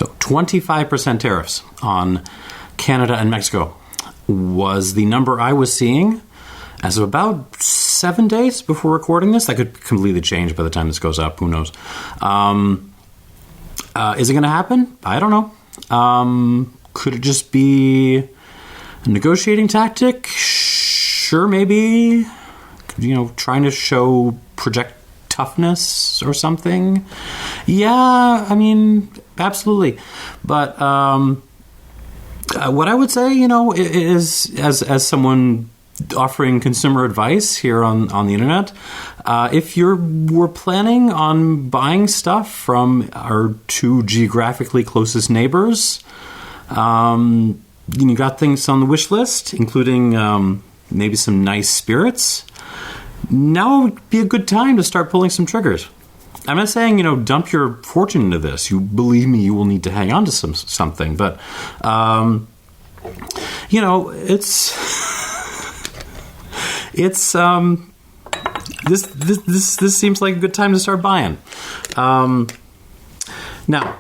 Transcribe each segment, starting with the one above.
So 25% tariffs on Canada and Mexico was the number I was seeing as of about 7 days before recording this. That could completely change by the time this goes up. Who knows? Is it going to happen? I don't know. Could it just be a negotiating tactic? Sure, maybe. Trying to project toughness or something. Yeah, I mean, absolutely. But what I would say, is as someone offering consumer advice here on the internet, if we're planning on buying stuff from our two geographically closest neighbors, you got things on the wish list, including maybe some nice spirits. Now would be a good time to start pulling some triggers. I'm not saying, dump your fortune into this. You believe me, you will need to hang on to something. But, this seems like a good time to start buying. Now,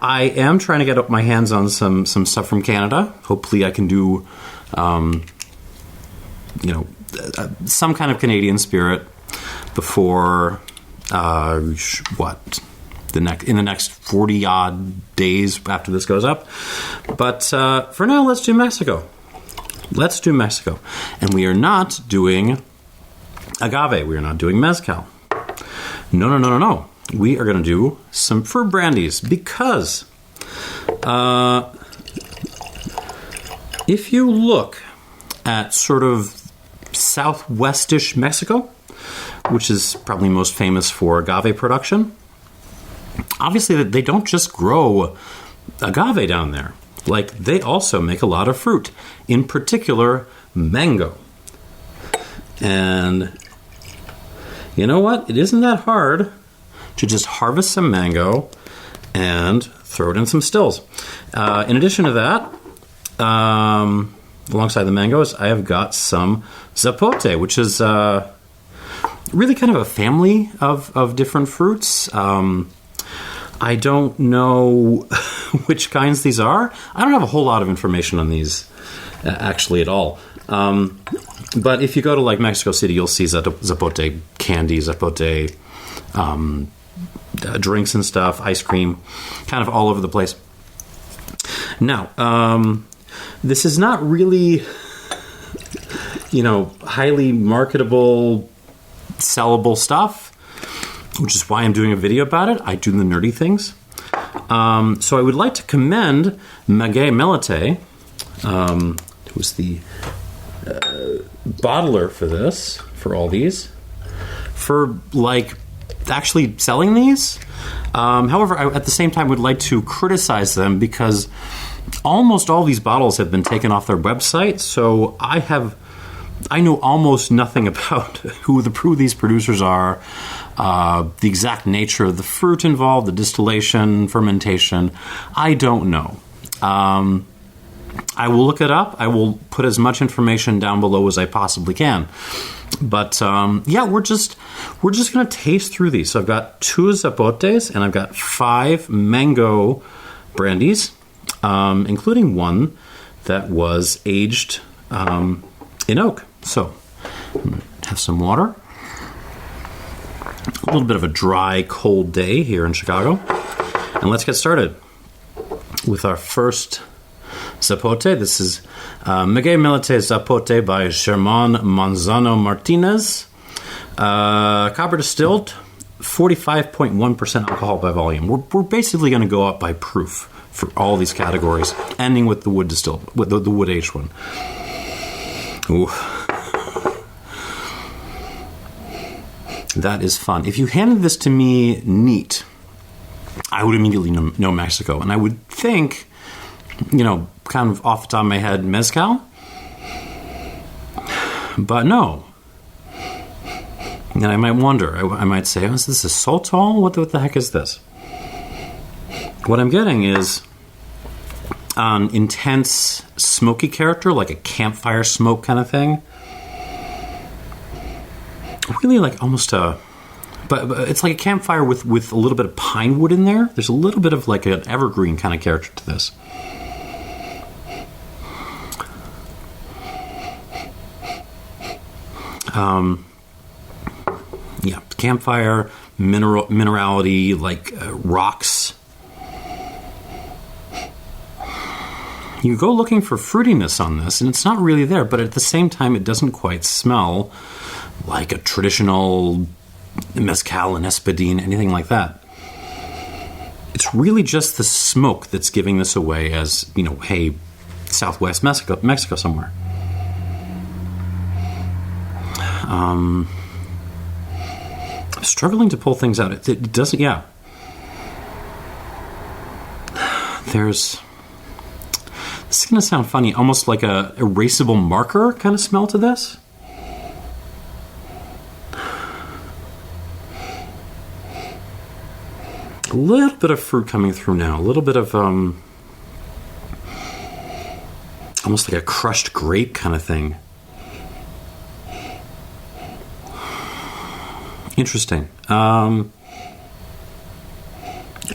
I am trying to get my hands on some stuff from Canada. Hopefully I can do, some kind of Canadian spirit before, in the next 40 odd days after this goes up. But for now, let's do Mexico. And we are not doing agave. We are not doing mezcal. No. We are going to do some fruit brandies because if you look at sort of southwestish Mexico, which is probably most famous for agave production, obviously they don't just grow agave down there. Like, they also make a lot of fruit, in particular mango. And you know what? It isn't that hard to just harvest some mango and throw it in some stills. In addition to that, alongside the mangoes, I have got some zapote, which is really kind of a family of different fruits. I don't know which kinds these are. I don't have a whole lot of information on these actually at all. But if you go to like Mexico City, you'll see zapote candy, zapote drinks and stuff, ice cream, kind of all over the place. Now, this is not really, highly marketable, sellable stuff, which is why I'm doing a video about it. I do the nerdy things. So I would like to commend Maguey Melate, who's the bottler for all these, for actually selling these. However, I at the same time would like to criticize them because almost all these bottles have been taken off their website. So I know almost nothing about who these producers are, the exact nature of the fruit involved, the distillation, fermentation. I don't know. I will look it up. I will put as much information down below as I possibly can. But we're just going to taste through these. So I've got 2 zapotes and I've got 5 mango brandies, including one that was aged in oak. So I'm going to have some water. A little bit of a dry, cold day here in Chicago. And let's get started with our first zapote. This is Maguey Melate Zapote by Germán Manzano Martínez. Copper distilled, 45.1% alcohol by volume. We're basically going to go up by proof for all these categories, ending with the wood distilled, with the wood aged one. Ooh. That is fun. If you handed this to me neat, I would immediately know Mexico. And I would think, kind of off the top of my head, mezcal. But no. And I might wonder. I might say, is this a sotol? What the heck is this? What I'm getting is an intense smoky character, like a campfire smoke kind of thing. Really like almost a but it's like a campfire with a little bit of pine wood in there. There's a little bit of like an evergreen kind of character to this. Yeah, campfire, minerality, like rocks. You go looking for fruitiness on this, and it's not really there, but at the same time, it doesn't quite smell like a traditional mezcal and espadín, anything like that. It's really just the smoke that's giving this away as, you know, hey, Southwest Mexico somewhere. I'm struggling to pull things out. It doesn't, yeah. This is going to sound funny, almost like a erasable marker kind of smell to this. A little bit of fruit coming through now. A little bit of almost like a crushed grape kind of thing. Interesting. A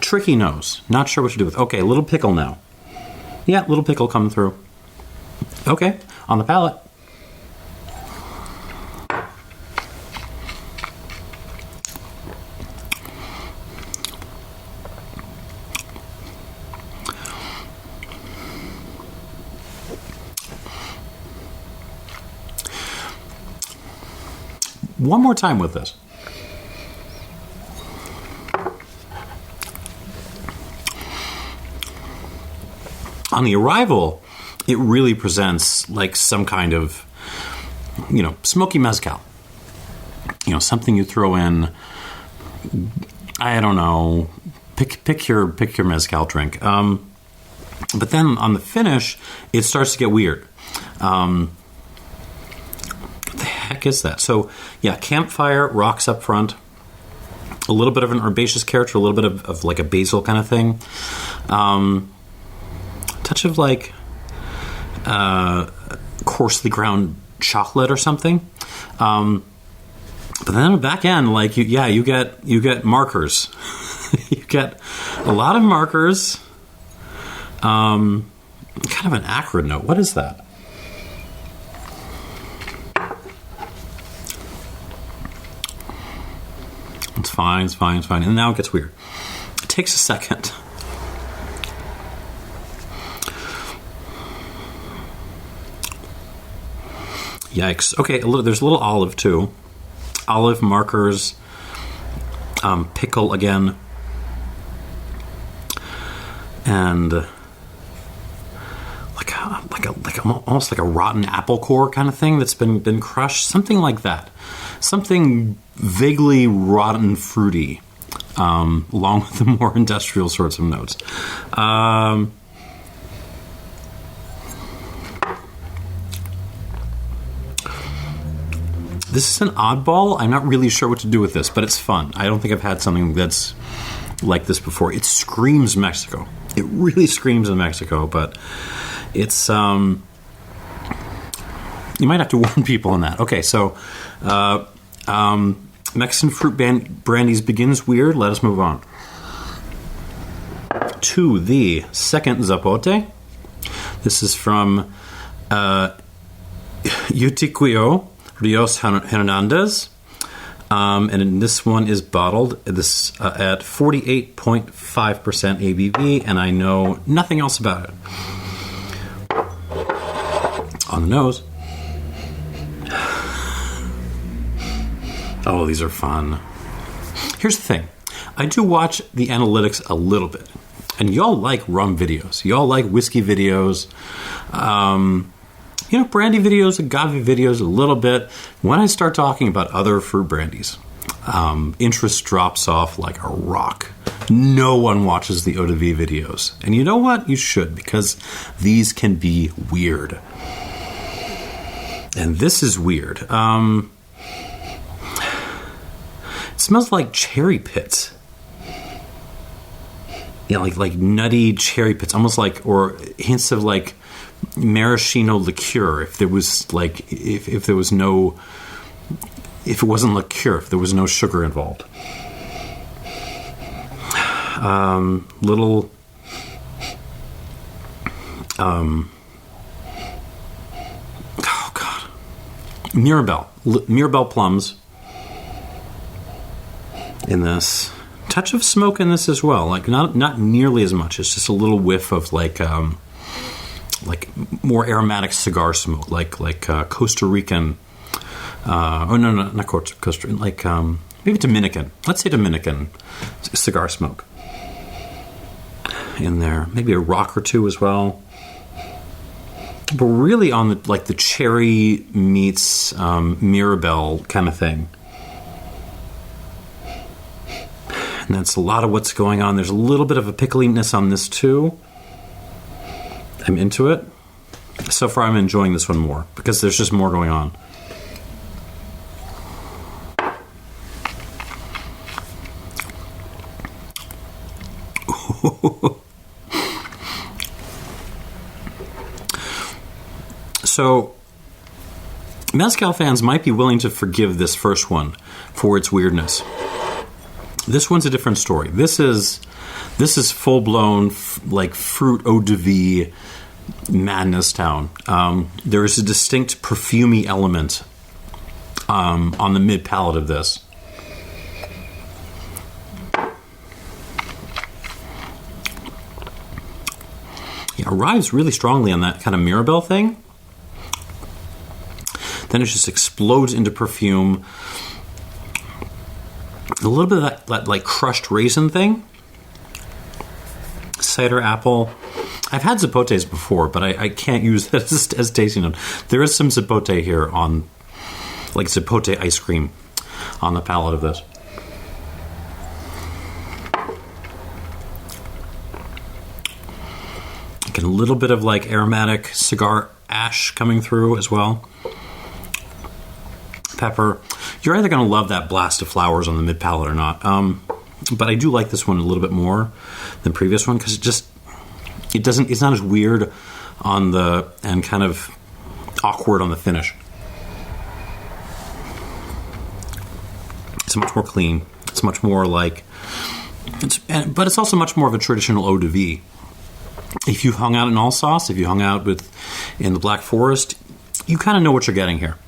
tricky nose. Not sure what to do with. Okay, a little pickle now. Yeah, little pickle coming through. Okay, on the palate. One more time with this. On the arrival, it really presents like some kind of, you know, smoky mezcal. You know, something you throw in, I don't know, pick your mezcal drink. But then on the finish, it starts to get weird. What the heck is that? So, yeah, campfire, rocks up front, a little bit of an herbaceous character, a little bit of like a basil kind of thing. Touch of like coarsely ground chocolate or something. But then on the back end, like you get markers. You get a lot of markers. Kind of an acrid note. What is that? It's fine. And now it gets weird. It takes a second. Yikes. Okay, there's a little olive too. Olive, markers, pickle again. And almost like a rotten apple core kind of thing that's been crushed. Something like that. Something vaguely rotten fruity, along with the more industrial sorts of notes. This is an oddball. I'm not really sure what to do with this, but it's fun. I don't think I've had something that's like this before. It screams Mexico. It really screams in Mexico, but it's... you might have to warn people on that. Okay, so Mexican fruit brandies begins weird. Let us move on to the second Zapote. This is from Eutiquio, Rios Hernández, and this one is bottled at 48.5% ABV, and I know nothing else about it. On the nose. Oh, these are fun. Here's the thing. I do watch the analytics a little bit, and y'all like rum videos. Y'all like whiskey videos. Brandy videos, agave videos a little bit. When I start talking about other fruit brandies, interest drops off like a rock. No one watches the eau de vie videos. And you know what? You should, because these can be weird. And this is weird. It smells like cherry pits. Yeah, like nutty cherry pits, almost like, or hints of like maraschino liqueur. If there was like, if there was no if it wasn't liqueur, if there was no sugar involved. Little oh god, Mirabelle plums in this. Touch of smoke in this as well, like not nearly as much. It's just a little whiff of like more aromatic cigar smoke, like Costa Rican. Oh no, not Costa Rican, like maybe Dominican. Let's say Dominican cigar smoke in there. Maybe a rock or two as well. But really on the cherry meets Mirabelle kind of thing. And that's a lot of what's going on. There's a little bit of a pickliness on this too. I'm into it. So far I'm enjoying this one more because there's just more going on. So, mezcal fans might be willing to forgive this first one for its weirdness. This one's a different story. This is full blown like fruit eau de vie madness town. There is a distinct perfumey element on the mid palate of this. It arrives really strongly on that kind of Mirabelle thing. Then it just explodes into perfume. A little bit of that like crushed raisin thing. Cider apple. I've had zapotes before, but I can't use it as tasting them. There is some zapote here on, like zapote ice cream on the palate of this. Like a little bit of like aromatic cigar ash coming through as well. Pepper. You're either going to love that blast of flowers on the mid palate or not. But I do like this one a little bit more than previous one because it's not as weird on the and kind of awkward on the finish. It's much more clean. It's much more like, but it's also much more of a traditional eau de vie. If you've hung out in Alsace, if you hung out in the Black Forest, you kind of know what you're getting here.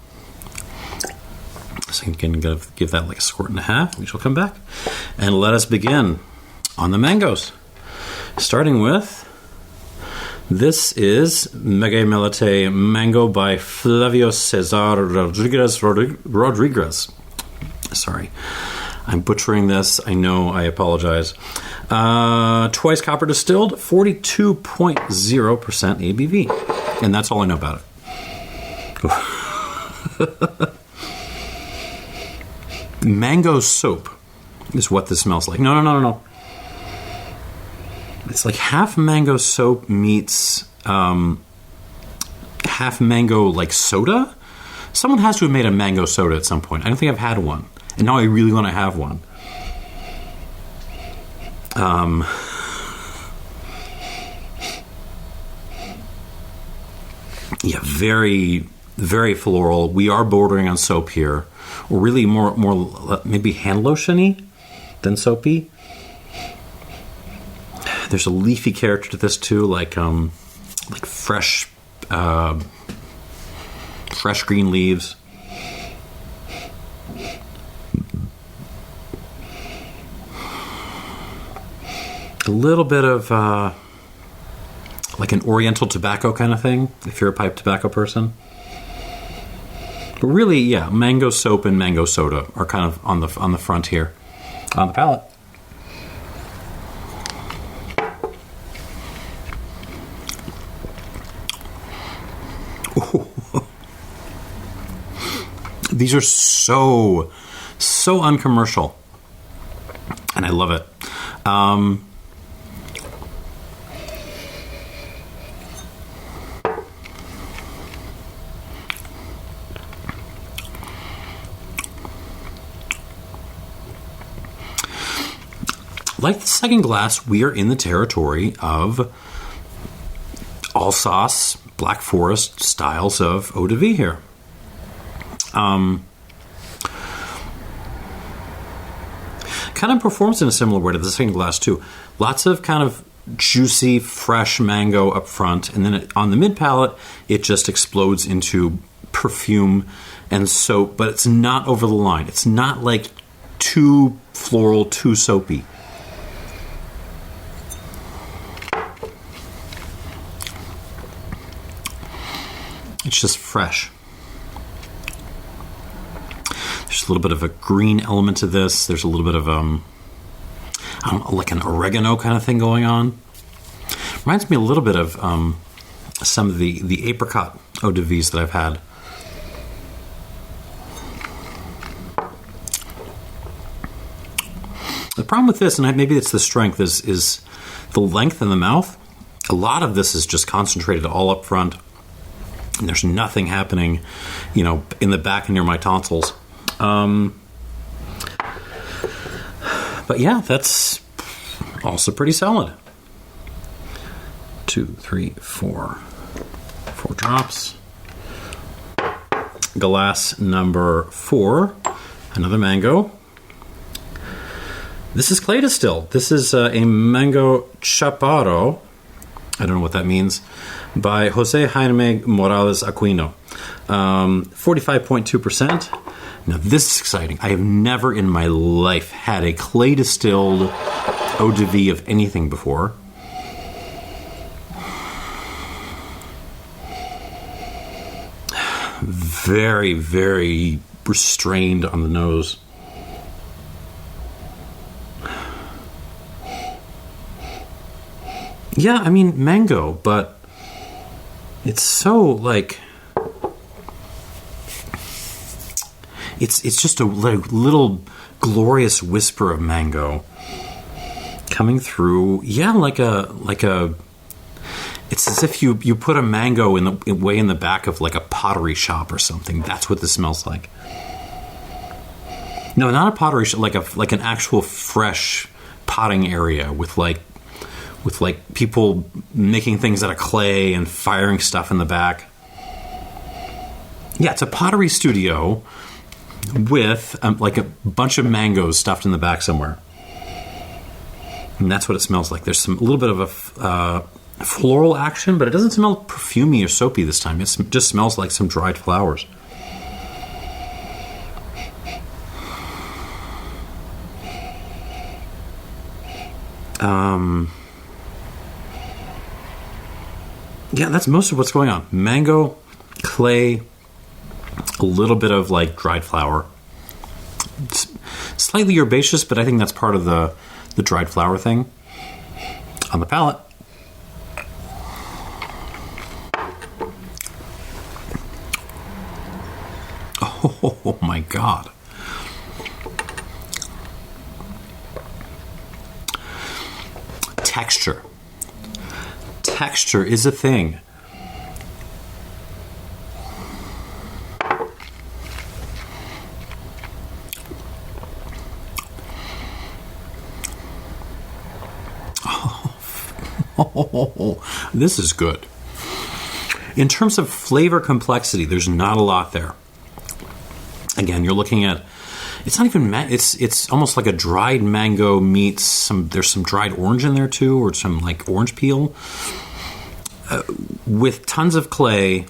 So you can give that like a squirt and a half. We shall come back and let us begin on the mangoes. Starting with, this is Maguey Melate Mango by Flavio Cesar Rodriguez. Sorry, I'm butchering this. I know, I apologize. Twice copper distilled, 42.0% ABV. And that's all I know about it. Mango soap is what this smells like. No. It's like half mango soap meets half mango like soda. Someone has to have made a mango soda at some point. I don't think I've had one. And now I really want to have one. Yeah, very, very floral. We are bordering on soap here. Or really more maybe hand lotion-y than soapy. There's a leafy character to this too, like fresh green leaves. A little bit of like an oriental tobacco kind of thing, if you're a pipe tobacco person. But really, yeah, mango soap and mango soda are kind of on the front here, on the palate. Ooh. These are so uncommercial, and I love it. Like the second glass, we are in the territory of Alsace, Black Forest styles of eau de vie here. kind of performs in a similar way to the second glass too. Lots of kind of juicy, fresh mango up front, and then on the mid palate, it just explodes into perfume and soap, but it's not over the line. It's not like too floral, too soapy. It's just fresh. There's a little bit of a green element to this. There's a little bit of I don't know, like an oregano kind of thing going on. Reminds me a little bit of some of the apricot eau de vie that I've had. The problem with this, and maybe it's the strength, is the length in the mouth. A lot of this is just concentrated all up front, and there's nothing happening, in the back and near my tonsils. But yeah, that's also pretty solid. 2, 3, 4. 4 drops. Glass number 4. Another mango. This is clay distilled. This is a mango chaparro. I don't know what that means. By Jose Jaime Morales Aquino. 45.2%. Now this is exciting. I have never in my life had a clay distilled eau de vie of anything before. Very, very restrained on the nose. Yeah, I mean mango, but it's so like it's just a little glorious whisper of mango coming through. Yeah, like a it's as if you put a mango in the back of like a pottery shop or something. That's what this smells like. No, not a pottery shop, like an actual fresh potting area with people making things out of clay and firing stuff in the back. Yeah, it's a pottery studio with like a bunch of mangoes stuffed in the back somewhere. And that's what it smells like. There's a little bit of a floral action, but it doesn't smell perfumey or soapy this time. It just smells like some dried flowers. Yeah, that's most of what's going on. Mango, clay, a little bit of like dried flower. It's slightly herbaceous, but I think that's part of the dried flower thing. On the palate. Oh my God. Texture. Texture is a thing. Oh, this is good. In terms of flavor complexity, there's not a lot there. Again, you're looking at, it's not even, it's almost like a dried mango meets there's some dried orange in there too, or some like orange peel, with tons of clay,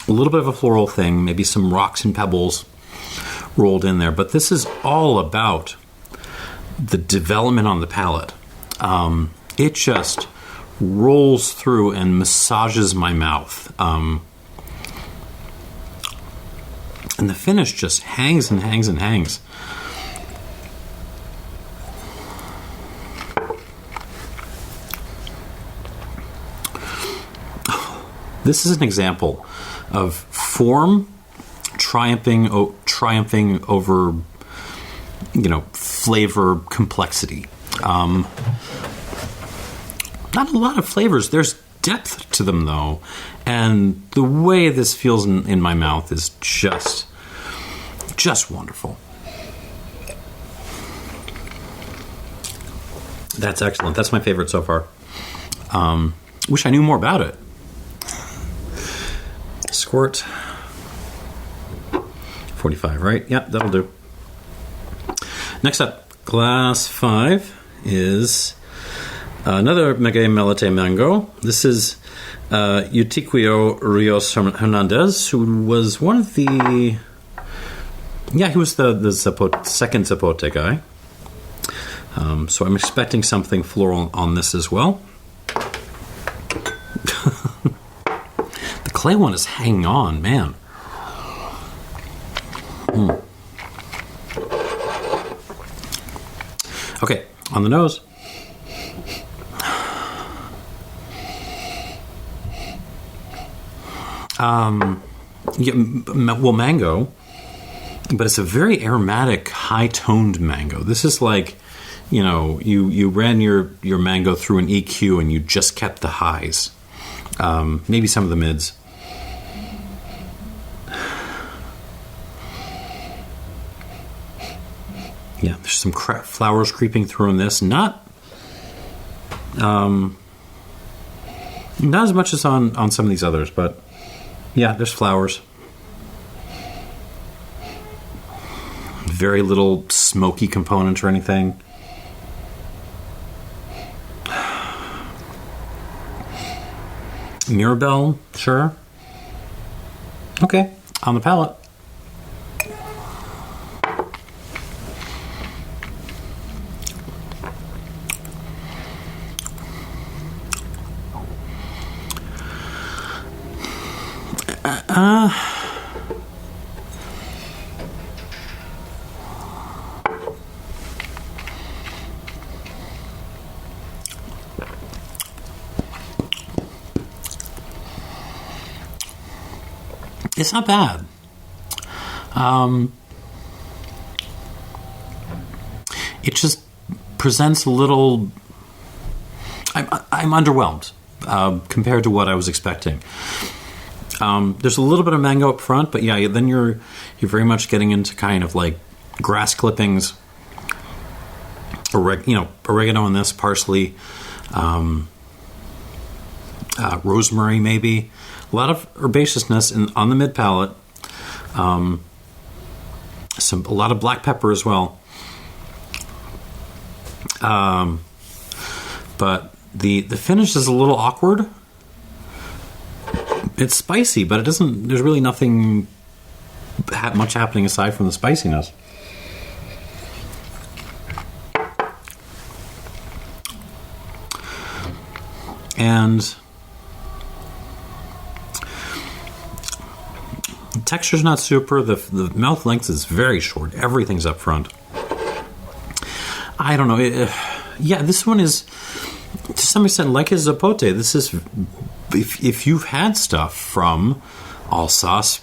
a little bit of a floral thing, maybe some rocks and pebbles rolled in there. But this is all about the development on the palate. It just rolls through and massages my mouth. And the finish just hangs and hangs and hangs. This is an example of form triumphing over, flavor complexity. Not a lot of flavors. There's depth to them, though. And the way this feels in my mouth is just wonderful. That's excellent. That's my favorite so far. Wish I knew more about it. Squirt. 45, right? Yep, that'll do. Next up, Glass 5 is another Maguey Melate mango. This is Eutiquio Rios Hernández, who was one of the... Yeah, he was the second Zapote guy. So I'm expecting something floral on this as well. The clay one is hanging on, man. Okay, on the nose. Mango, but it's a very aromatic, high-toned mango. This is like, you ran your mango through an EQ and you just kept the highs. Maybe some of the mids. Yeah, there's some flowers creeping through in this. Not as much as on some of these others, but yeah, there's flowers. Very little smoky component or anything. Mirabelle, sure. Okay, on the palate. It's not bad. It just presents a little... I'm underwhelmed compared to what I was expecting. There's a little bit of mango up front, but yeah, then you're very much getting into kind of like grass clippings, oregano in this, parsley, rosemary maybe. A lot of herbaceousness on the mid palate. A lot of black pepper as well. But the finish is a little awkward. It's spicy, but it doesn't. There's really nothing much happening aside from the spiciness. And the texture's not super. The mouth length is very short. Everything's up front. I don't know. This one is to some extent like his Zapote. This is if you've had stuff from Alsace,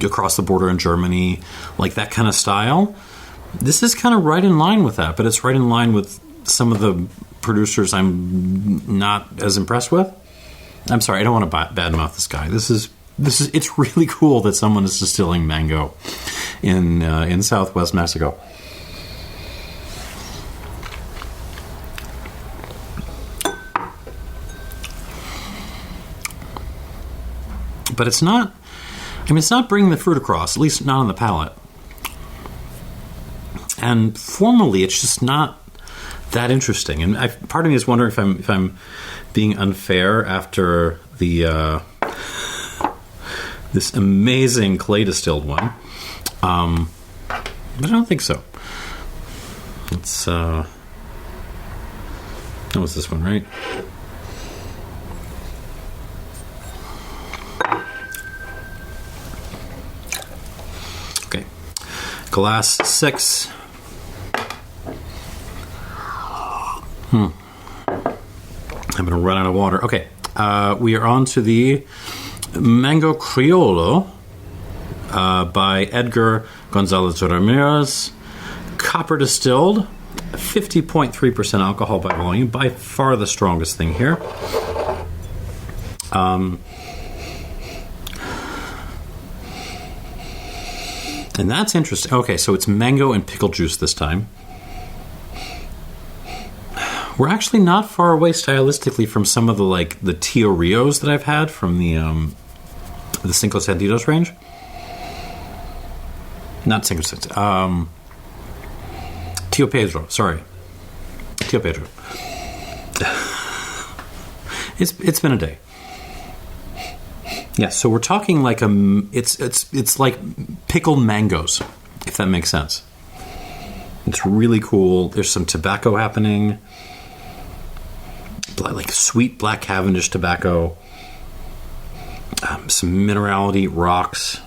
across the border in Germany, like that kind of style. This is kind of right in line with that, but it's right in line with some of the producers I'm not as impressed with. I'm sorry, I don't want to badmouth this guy. This is it's really cool that someone is distilling mango in Southwest Mexico. But it's not. It's not bringing the fruit across, at least not on the palate. And formally, it's just not that interesting. And part of me is wondering if I'm being unfair after the this amazing clay distilled one. But I don't think so. It's that was this one, right? Okay, glass 6. I'm going to run out of water. Okay, we are on to the Mango Criollo by Edgar Gonzalez Ramirez. Copper distilled, 50.3% alcohol by volume. By far the strongest thing here. And that's interesting. Okay, so it's mango and pickle juice this time. We're actually not far away stylistically from some of the Uo Rios that I've had from the Cinco Sentidos range. Not Cinco Sentidos. Tío Pedro, sorry. Tío Pedro. It's been a day. Yeah, so we're talking like it's like pickled mangoes, if that makes sense. It's really cool. There's some tobacco happening, like sweet black Cavendish tobacco, some minerality rocks,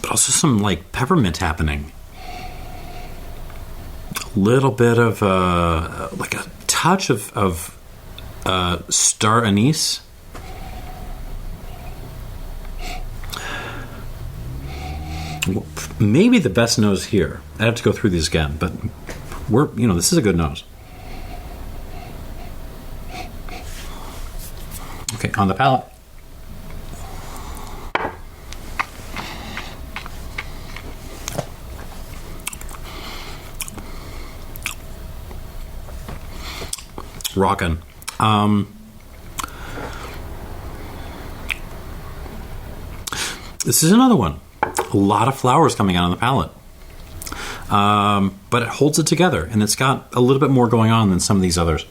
but also some like peppermint happening. A little bit of like a touch of star anise. Maybe the best nose here. I have to go through these again, but this is a good nose. Okay, on the palate. Rockin'. This is another one. A lot of flowers coming out on the palate. But it holds it together, and it's got a little bit more going on than some of these others.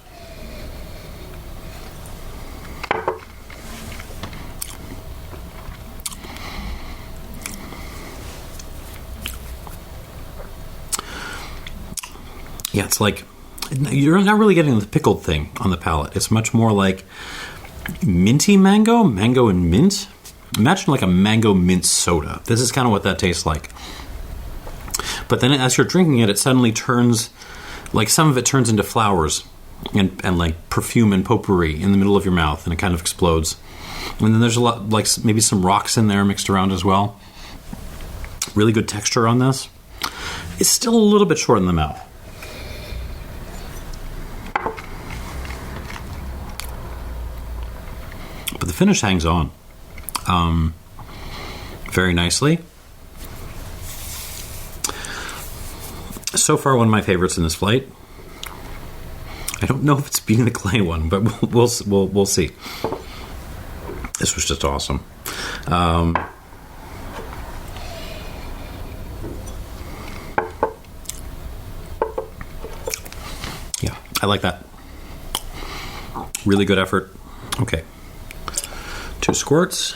Yeah, it's like you're not really getting the pickled thing on the palate. It's much more like minty mango and mint. Imagine like a mango mint soda. This is kind of what that tastes like. But then as you're drinking it, it suddenly turns, like some of it turns into flowers and like perfume and potpourri in the middle of your mouth, and it kind of explodes. And then there's a lot, like maybe some rocks in there mixed around as well. Really good texture on this. It's still a little bit short in the mouth. But the finish hangs on very nicely. So far, one of my favorites in this flight. I don't know if it's beating the clay one, but we'll see. This was just awesome. Yeah, I like that. Really good effort. Okay. 2 squirts.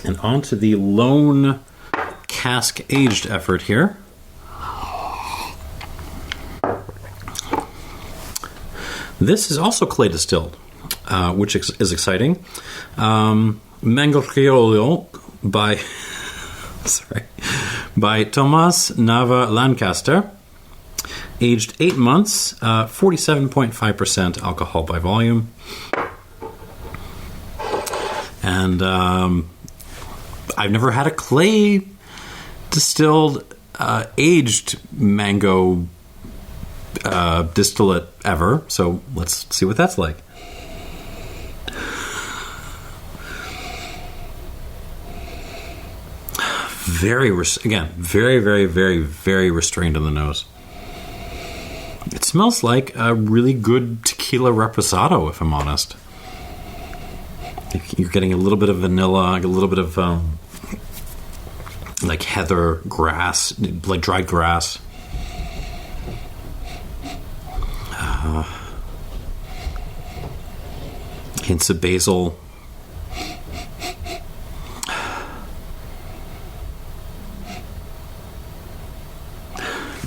And on to the lone cask aged effort here. This is also clay distilled, which is exciting. Mango Criollo by Tomas Nava Lancaster, aged 8 months, 47.5% alcohol by volume. And I've never had a clay distilled aged mango distillate ever, so let's see what that's like. Very, very, very restrained on the nose. It smells like a really good tequila reposado, if I'm honest. You're getting a little bit of vanilla, a little bit of like heather, grass, like dried grass. Hints of basil.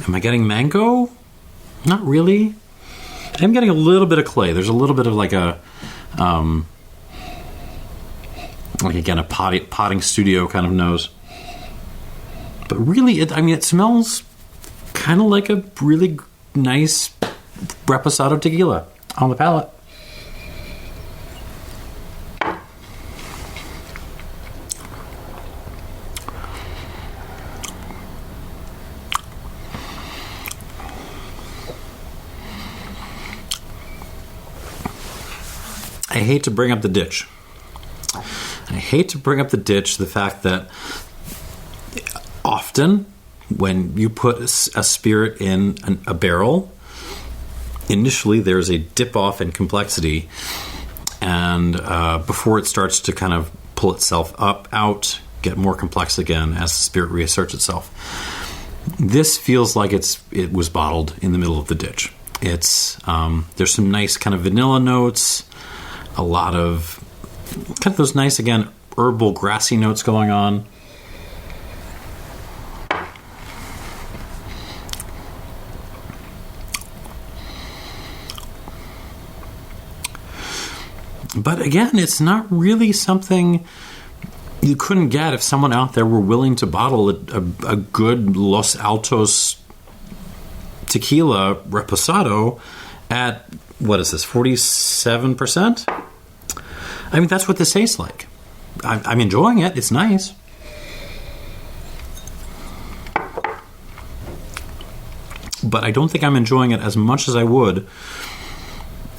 Am I getting mango? Not really. I'm getting a little bit of clay. There's a little bit of like a potting studio kind of nose. But really, it smells kind of like a really nice reposado tequila on the palate. I hate to bring up the ditch. The fact that often when you put a spirit in a barrel, initially there's a dip off in complexity, and before it starts to kind of pull itself out, get more complex again as the spirit reasserts itself. This feels like it was bottled in the middle of the ditch. It's there's some nice kind of vanilla notes, a lot of kind of those nice, again, herbal, grassy notes going on. But again, it's not really something you couldn't get if someone out there were willing to bottle a good Los Altos tequila reposado at, what is this, 47%? I mean, that's what this tastes like. I'm enjoying it. It's nice. But I don't think I'm enjoying it as much as I would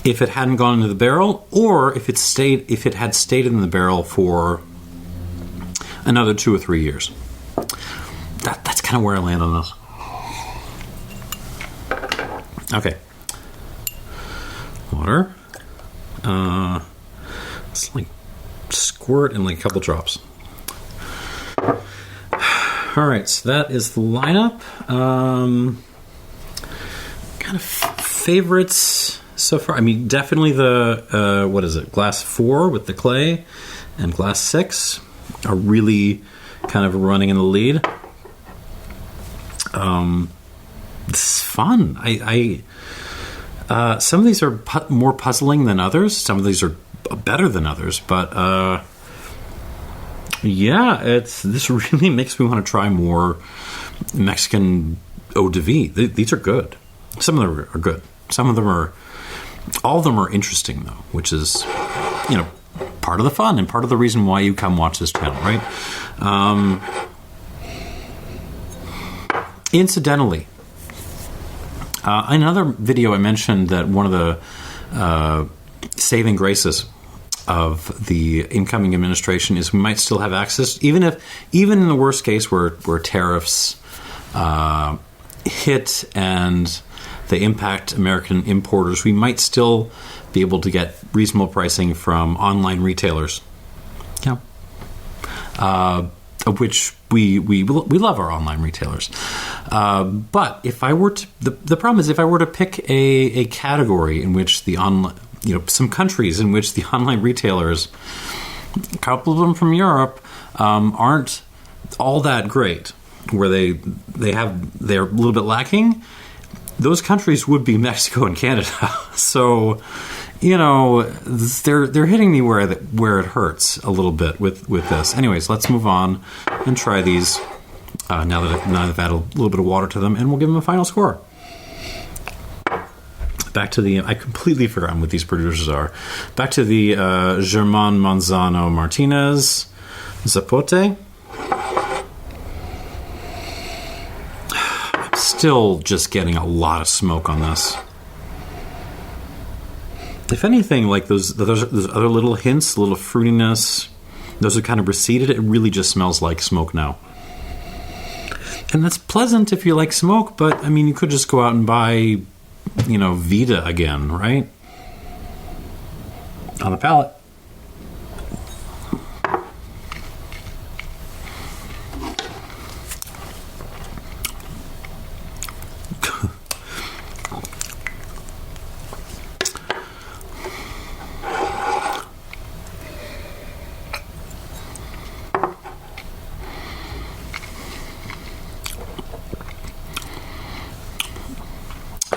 if it hadn't gone into the barrel, or if it had stayed in the barrel for another 2 or 3 years. That's kind of where I land on this. Okay. Water. Let's like squirt in like a couple drops. All right, so that is the lineup. Kind of favorites so far. I mean, definitely the what is it? Glass 4 with the clay and glass 6 are really kind of running in the lead. This is fun. I some of these are more puzzling than others. Some of these are better than others. But yeah, this really makes me want to try more Mexican eau de vie. These are good. Some of them are good. Some of them are. All of them are interesting, though, which is, part of the fun and part of the reason why you come watch this channel, right? Incidentally, in another video I mentioned that one of the saving graces of the incoming administration is we might still have access, even in the worst case where tariffs hit and they impact American importers, we might still be able to get reasonable pricing from online retailers. Yeah. Of which we love our online retailers. But if I were to, the problem is if I were to pick a category in which the online, some countries in which the online retailers, a couple of them from Europe, aren't all that great, where they're a little bit lacking, those countries would be Mexico and Canada. So, they're hitting me where it hurts a little bit with this. Anyways, let's move on and try these now that I've added a little bit of water to them, and we'll give them a final score. Back to I completely forgotten what these producers are. Back to the German Manzano Martínez Zapote. I'm still just getting a lot of smoke on this. If anything, like those other little hints, a little fruitiness, those are kind of receded. It really just smells like smoke now. And that's pleasant if you like smoke, but I mean, you could just go out and buy, Vita again, right? On the palate.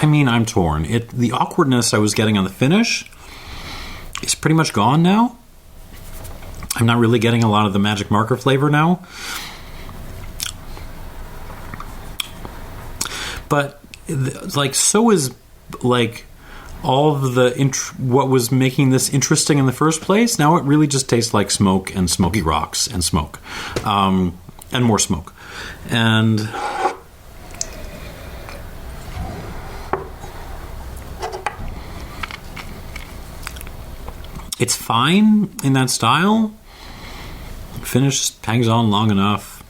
I mean, I'm torn. The awkwardness I was getting on the finish is pretty much gone now. I'm not really getting a lot of the magic marker flavor now. But so is all of the what was making this interesting in the first place. Now it really just tastes like smoke and smoky rocks and smoke, and more smoke, and. It's fine in that style. Finish hangs on long enough.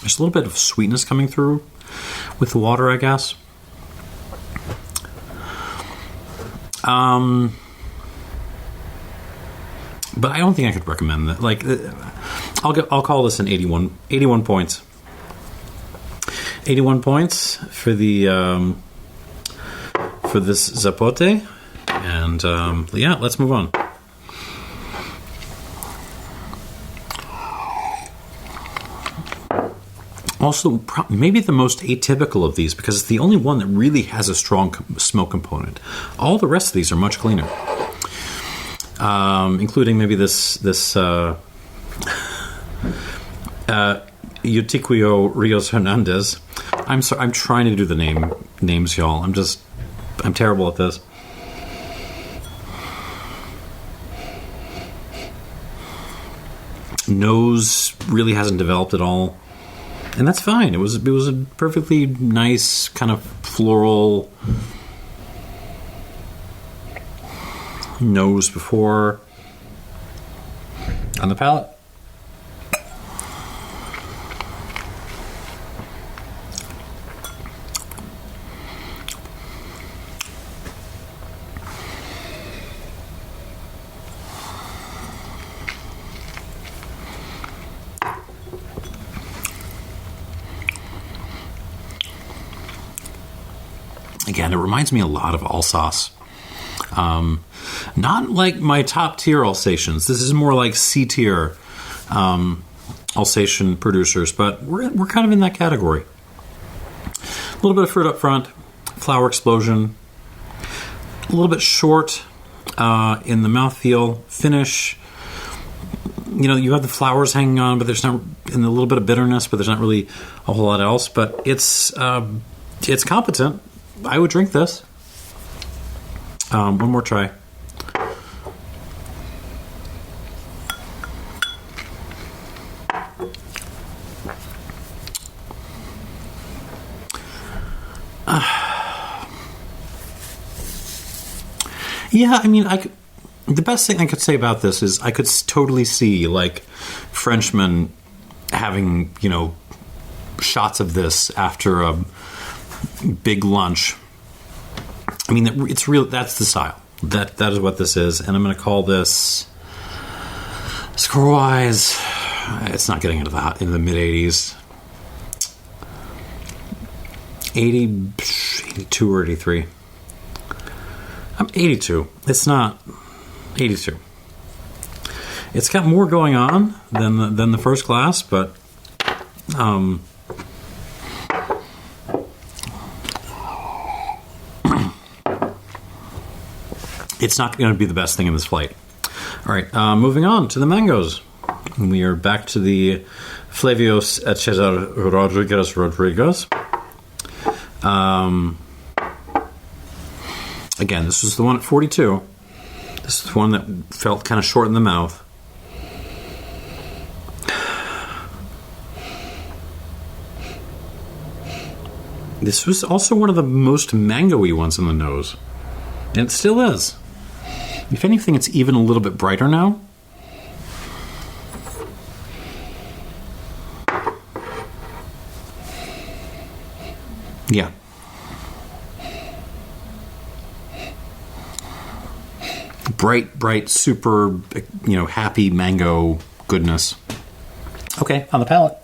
There's a little bit of sweetness coming through with the water, I guess. But I don't think I could recommend that. I'll call this an 81 points. 81 points for the for this Zapote, and yeah, let's move on. Also, maybe the most atypical of these, because it's the only one that really has a strong smoke component. All the rest of these are much cleaner, including maybe this Eutiquio Rios Hernández. I'm sorry, I'm trying to do the names, y'all. I'm terrible at this. Nose really hasn't developed at all. And that's fine. It was a perfectly nice kind of floral nose before. On the palate. Again, it reminds me a lot of Alsace. Not like my top tier Alsatians. This is more like C tier Alsatian producers, but we're kind of in that category. A little bit of fruit up front, flower explosion, a little bit short in the mouthfeel, finish. You know, you have the flowers hanging on, but there's not, and a little bit of bitterness, but there's not really a whole lot else. But it's competent. I would drink this. One more try. Yeah, I mean, the best thing I could say about this is I could totally see, like, Frenchmen having, you know, shots of this after a big lunch. I mean, it's real. That's the style. That is what this is, and I'm going to call this score-wise. It's not getting into the mid 80s. 82 or 83. I'm 82. It's not 82. It's got more going on than the first glass, but it's not going to be the best thing in this flight. All right, moving on to the mangoes. We are back to the Flavio Cesar Rodriguez. Again, this was the one at 42. This is the one that felt kind of short in the mouth. This was also one of the most mango-y ones in the nose. And it still is. If anything, it's even a little bit brighter now. Yeah. Bright, super, you know, happy mango goodness. Okay, on the palate.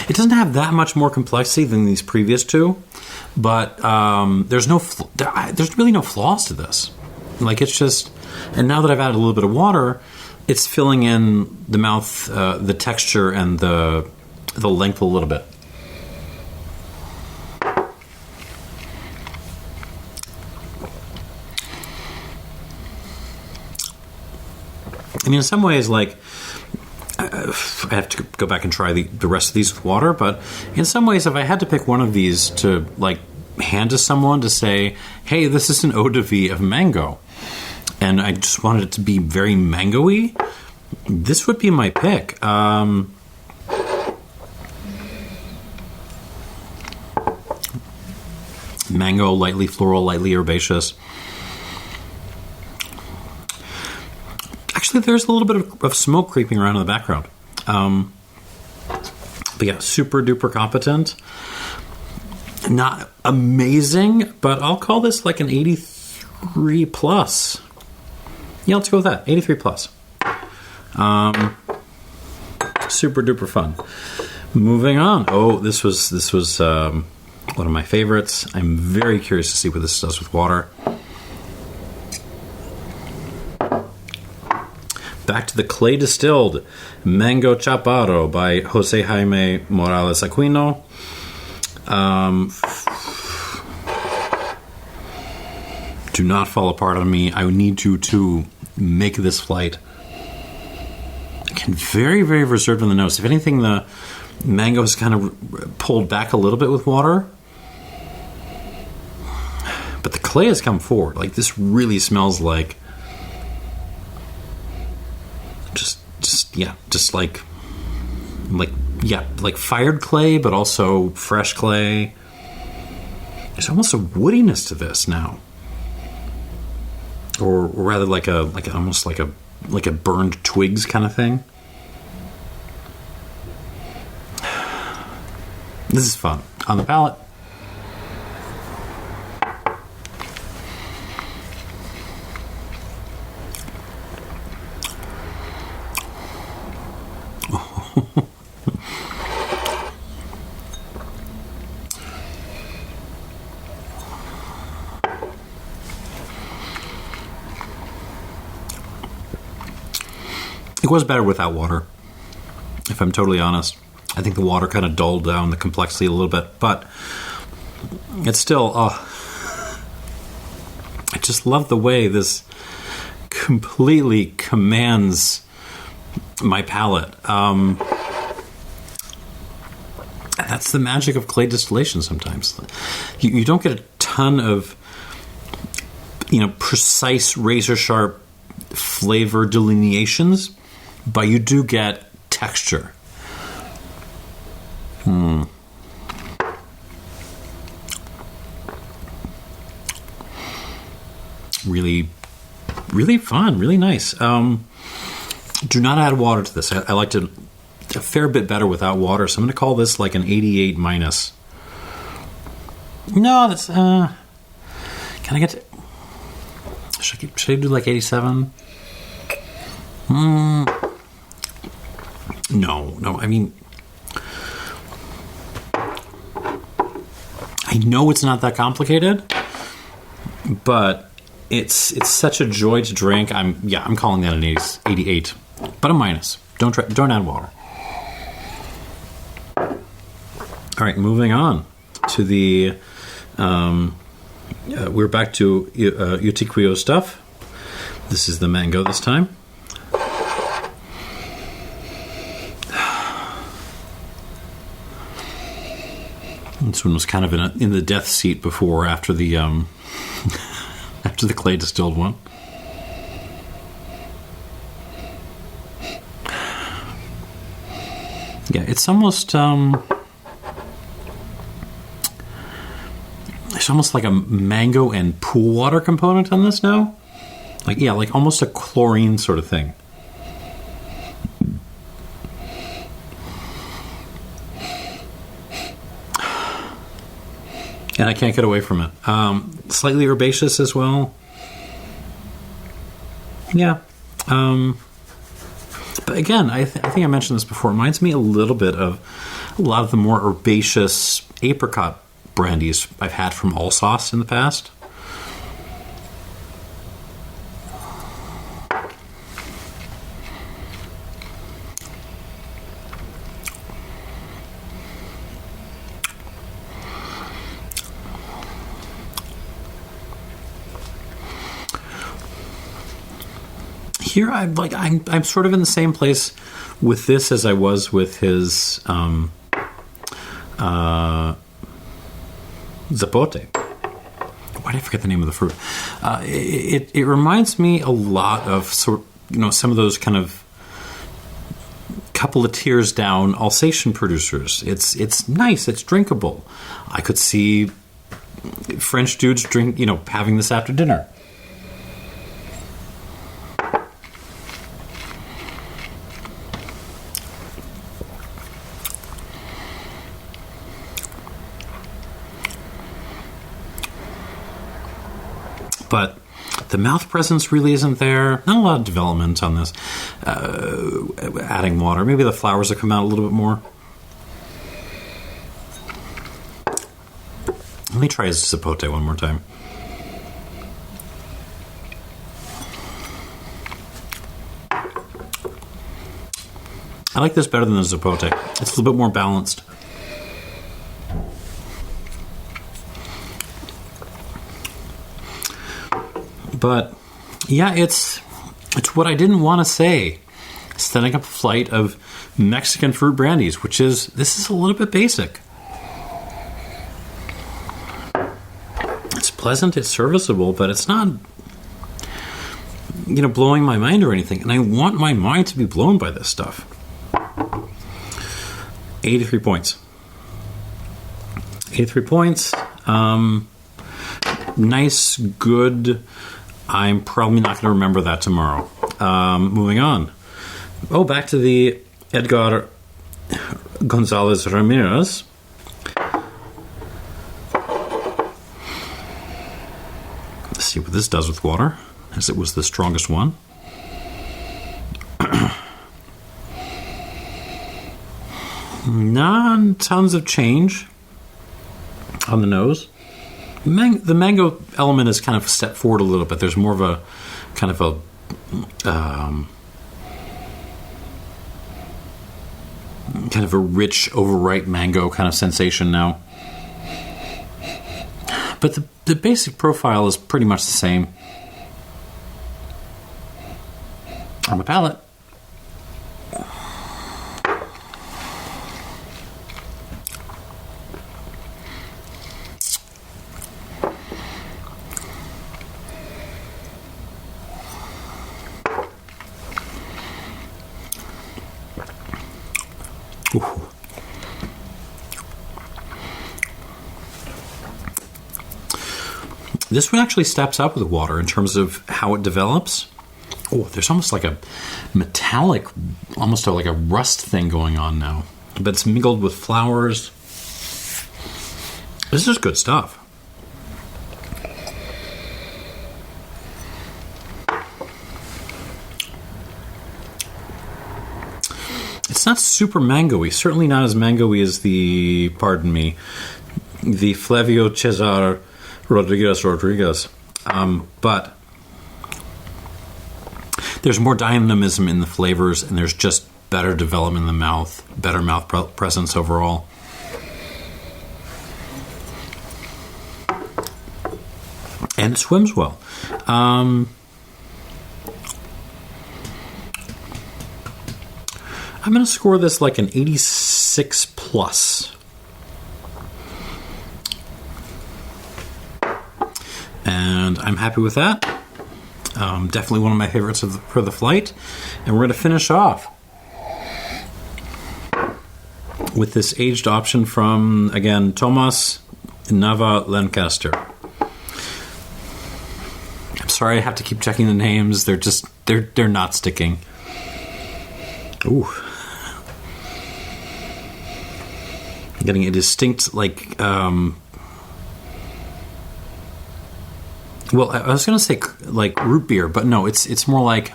It doesn't have that much more complexity than these previous two, but there's really no flaws to this. Like, it's just, and now that I've added a little bit of water, it's filling in the mouth, the texture and the length a little bit. I mean, in some ways, like, I have to go back and try the rest of these with water, but in some ways, if I had to pick one of these to, like, hand to someone to say, hey, this is an eau de vie of mango, and I just wanted it to be very mango-y, this would be my pick. Mango, lightly floral, lightly herbaceous. Actually, Actually, there's a little bit of smoke creeping around in the background. But yeah, super duper competent. Not amazing, but I'll call this like an 83 plus. Yeah, let's go with that. 83 plus. Super duper fun. Moving on. Oh, this was one of my favorites. I'm very curious to see what this does with water. Back to the clay distilled Mango Chaparro by Jose Jaime Morales Aquino. Do not fall apart on me. I need you to make this flight. Again, very, very reserved on the nose. If anything, the mango has kind of pulled back a little bit with water. But the clay has come forward. Like, this really smells like like fired clay, but also fresh clay. There's almost a woodiness to this now, or rather almost like a burned twigs kind of thing. This is fun on the palate. It was better without water, if I'm totally honest. I think the water kind of dulled down the complexity a little bit, but it's still, I just love the way this completely commands my palate. That's the magic of clay distillation sometimes. You don't get a ton of, precise, razor-sharp flavor delineations, but you do get texture. Really, really fun, really nice. Do not add water to this. I liked it a fair bit better without water, so I'm going to call this like an 88 minus. No, that's... can I get to... Should I do like 87? No, I mean... I know it's not that complicated, but it's such a joy to drink. I'm calling that an 88, but a minus. Don't add water. All right, moving on to the we're back to Eutiquio stuff. This is the mango this time. This one was kind of in the death seat before or after the after the clay distilled one. Yeah, it's almost it's almost like a mango and pool water component on this now. Like almost a chlorine sort of thing. And I can't get away from it. Slightly herbaceous as well. Yeah. But again, I think I mentioned this before. It reminds me a little bit of a lot of the more herbaceous apricot brandies I've had from Alsace in the past. Here, I'm sort of in the same place with this as I was with his Zapote. Why did I forget the name of the fruit? It reminds me a lot of some of those kind of couple of tiers down Alsatian producers. It's nice. It's drinkable. I could see French dudes having this after dinner. But the mouth presence really isn't there. Not a lot of development on this. Adding water. Maybe the flowers will come out a little bit more. Let me try his Zapote one more time. I like this better than the Zapote. It's a little bit more balanced. But yeah, it's what I didn't want to say. Setting up a flight of Mexican fruit brandies, this is a little bit basic. It's pleasant, it's serviceable, but it's not, blowing my mind or anything. And I want my mind to be blown by this stuff. 83 points. 83 points. Nice, good. I'm probably not going to remember that tomorrow. Moving on. Back to the Edgar Gonzalez Ramirez. Let's see what this does with water, as it was the strongest one. Not tons of change on the nose. The mango element is kind of stepped forward a little bit. There's more of a kind of a rich, overripe mango kind of sensation now. But the basic profile is pretty much the same. On my palate. Ooh. This one actually steps up with water in terms of how it develops. Oh, there's almost like a metallic, almost like a rust thing going on now. But it's mingled with flowers. This is good stuff. It's not super mango-y. Certainly not as mango-y as the Flavio Cesar Rodriguez. But there's more dynamism in the flavors, and there's just better development in the mouth, better mouth presence overall. And it swims well. I'm going to score this like an 86 plus. And I'm happy with that. Definitely one of my favorites for the flight. And we're going to finish off with this aged option from, again, Thomas Nava Lancaster. I'm sorry I have to keep checking the names. They're not sticking. Ooh. I'm getting a distinct, well, I was going to say like root beer, but no, it's more like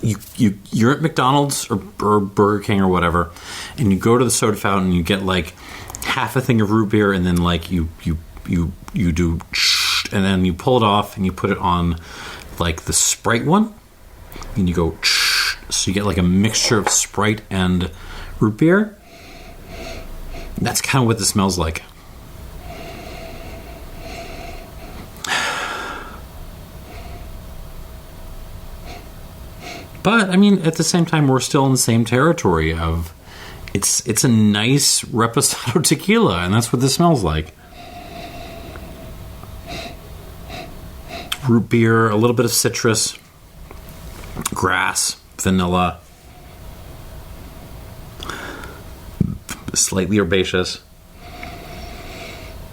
you're at McDonald's or Burger King or whatever, and you go to the soda fountain and you get like half a thing of root beer, and then like you do, and then you pull it off and you put it on like the Sprite one, and you go, so you get like a mixture of Sprite and root beer. That's kind of what this smells like. But I mean, at the same time, we're still in the same territory of it's a nice reposado tequila, and that's what this smells like. Root beer, a little bit of citrus, grass, vanilla, slightly herbaceous,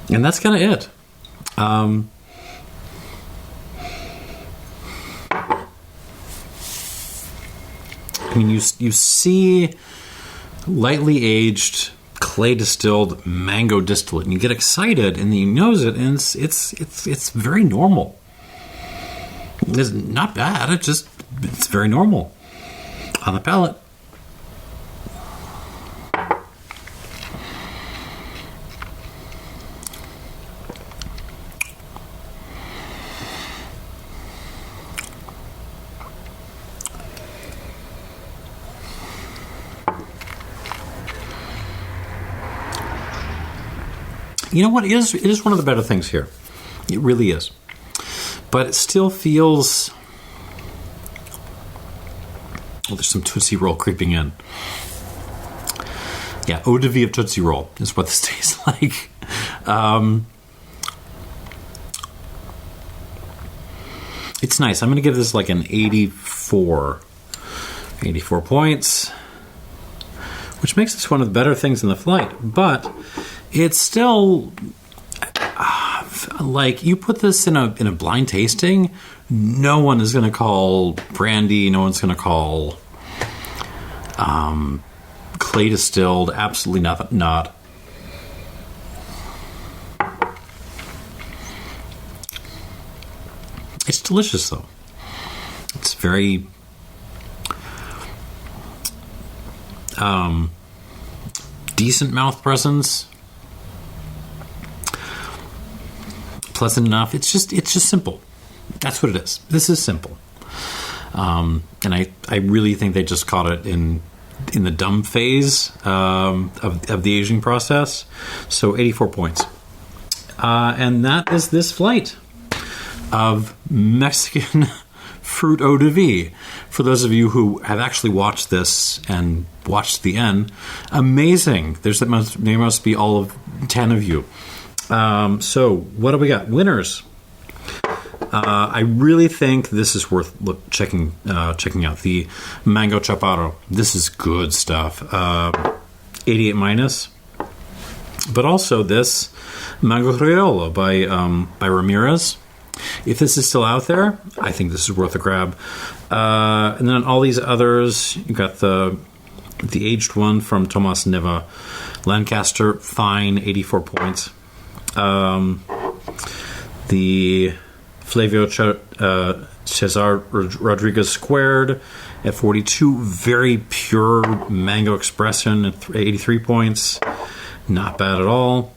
and that's kind of it. I mean, you see lightly aged, clay distilled mango distillate, and you get excited and you nose it, and it's very normal. It's not bad. It's very normal on the palate. You know what? It is one of the better things here. It really is. But it still feels... Oh, there's some Tootsie Roll creeping in. Yeah, eau de vie of Tootsie Roll is what this tastes like. It's nice. I'm going to give this like an 84. 84 points. Which makes this one of the better things in the flight. But it's still... like, you put this in a blind tasting, no one is going to call Brandy, no one's going to call clay distilled, absolutely not. It's delicious, though. It's very decent mouth presence. Pleasant enough. It's just simple. That's what it is. This is simple. And I really think they just caught it in the dumb phase of the aging process. So 84 points. And that is this flight of Mexican fruit eau de vie. For those of you who have actually watched this and watched the end, amazing. There must be all of 10 of you. So what do we got? Winners. I really think this is worth checking out. The Mango Chaparro. This is good stuff. 88 minus. But also this Mango Criollo by Ramirez. If this is still out there, I think this is worth a grab. And then all these others, you got the aged one from Tomas Neva Lancaster, fine, 84 points. The Flavio Cesar Rodriguez squared at 42, very pure mango expression at 83 points, not bad at all.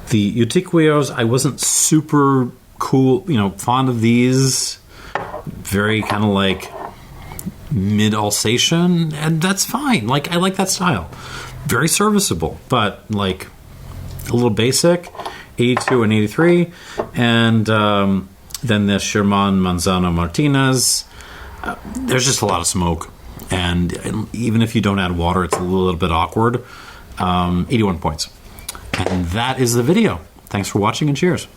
The Eutiquios, I wasn't super fond of these, very kind of like mid Alsatian, and that's fine. Like, I like that style. Very serviceable, but like a little basic. 82 and 83, and then the Sherman Manzano Martínez. There's just a lot of smoke, and even if you don't add water, it's a little bit awkward. 81 points, and that is the video. Thanks for watching, and cheers.